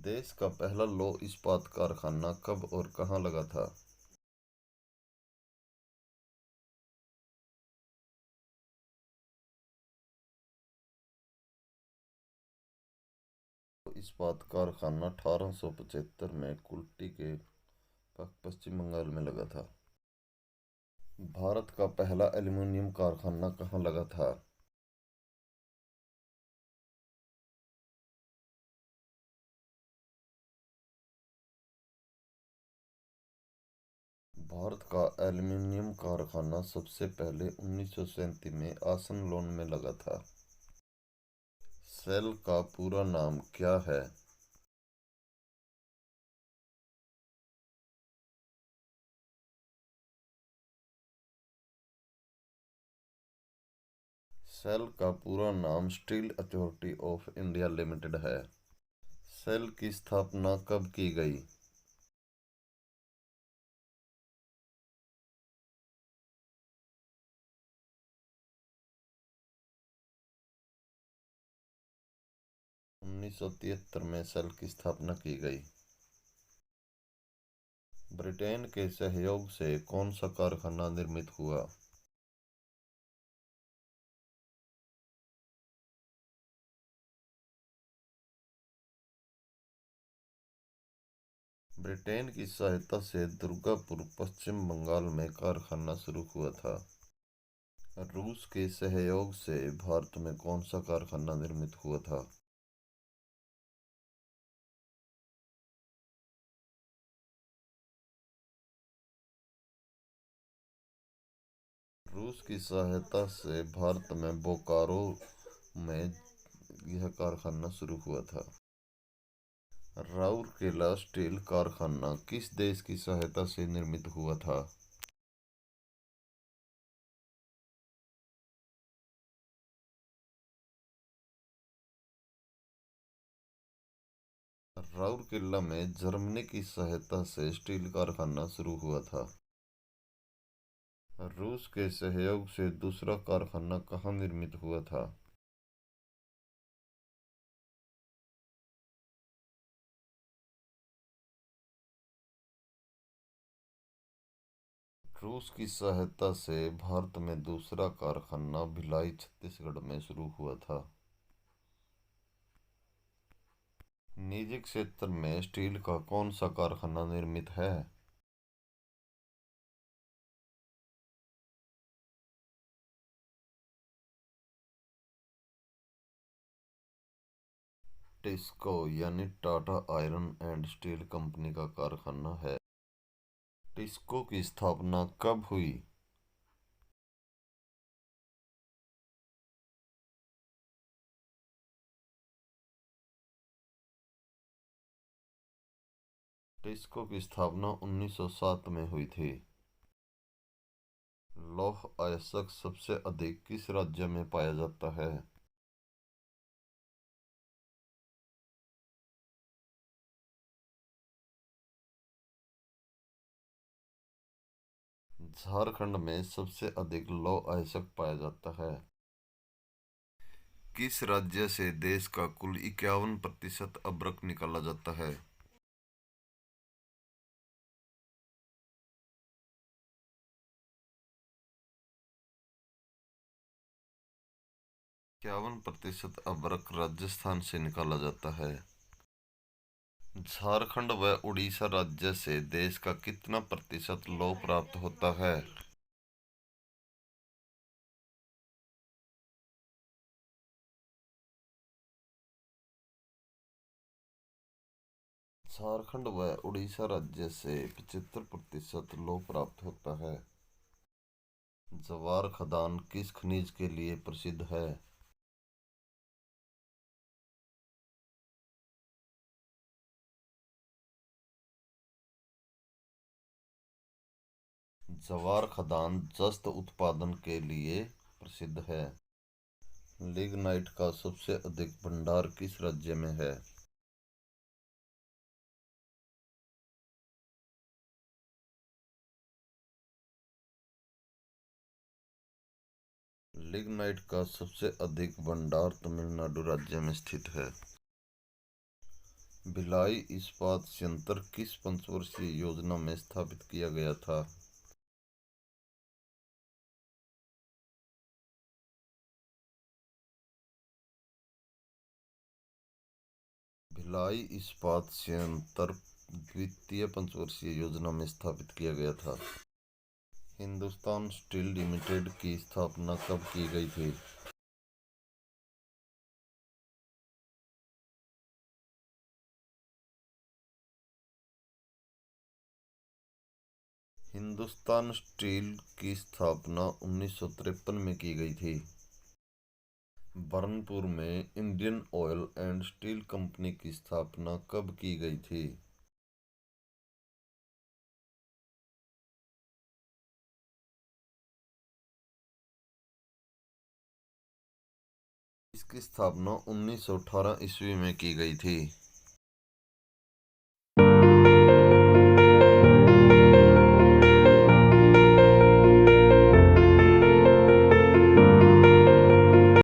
देश का पहला लौह इस्पात कारखाना कब और कहाँ लगा था? इस्पात कारखाना 1875 में कुल्टी के पश्चिम बंगाल में लगा था। भारत का पहला एल्यूमीनियम कारखाना कहाँ लगा था? भारत का एल्यूमीनियम कारखाना सबसे पहले 1937 में आसनसोल में लगा था। सेल का पूरा नाम क्या है? सेल का पूरा नाम steel authority of India limited है। सेल की स्थापना कब की गई? उन्नीस सौ तिहत्तर में सेल की स्थापना की गई। ब्रिटेन के सहयोग से कौन सा कारखाना निर्मित हुआ? ब्रिटेन की सहायता से दुर्गापुर पश्चिम बंगाल में कारखाना शुरू हुआ था। रूस के सहयोग से भारत में कौन सा कारखाना निर्मित हुआ था? रूस की सहायता से भारत में बोकारो में यह कारखाना शुरू हुआ था। राउरकेला स्टील कारखाना किस देश की सहायता से निर्मित हुआ था? राउरकेला में जर्मनी की सहायता से स्टील कारखाना शुरू हुआ था। रूस के सहयोग से दूसरा कारखाना कहाँ निर्मित हुआ था? रूस की सहायता से भारत में दूसरा कारखाना भिलाई छत्तीसगढ़ में शुरू हुआ था। निजी क्षेत्र में स्टील का कौन सा कारखाना निर्मित है? टिस्को यानी Tata iron and steel company का कारखाना है। टिस्को की स्थापना कब हुई? टिस्को की स्थापना 1907 में हुई थी। लौह अयस्क सबसे अधिक किस राज्य में पाया जाता है? झारखंड में सबसे अधिक लौह अयस्क पाया जाता है। किस राज्य से देश का कुल 51% अब्रक निकाला जाता है? इक्यावन प्रतिशत अब्रक राजस्थान से निकाला जाता है। झारखंड व उड़ीसा राज्य से देश का कितना प्रतिशत लौह प्राप्त होता है? झारखंड व उड़ीसा राज्य से 75% लौह प्राप्त होता है। जवार खदान किस खनिज के लिए प्रसिद्ध है? जवार खदान जस्त उत्पादन के लिए प्रसिद्ध है। लिग्नाइट का सबसे अधिक भंडार किस राज्य में है? लिग्नाइट का सबसे अधिक भंडार तमिलनाडु राज्य में स्थित है। भिलाई इस्पात संयंत्र किस पंचवर्षीय योजना में स्थापित किया गया था? भिलाई इस्पात संयंत्र द्वितीय पंचवर्षीय योजना में स्थापित किया गया था। हिंदुस्तान स्टील लिमिटेड की स्थापना कब की गई थी? हिंदुस्तान स्टील की स्थापना 1953 में की गई थी। बर्नपुर में Indian oil and steel company की स्थापना कब की गई थी? इसकी स्थापना 1918 ईस्वी में की गई थी।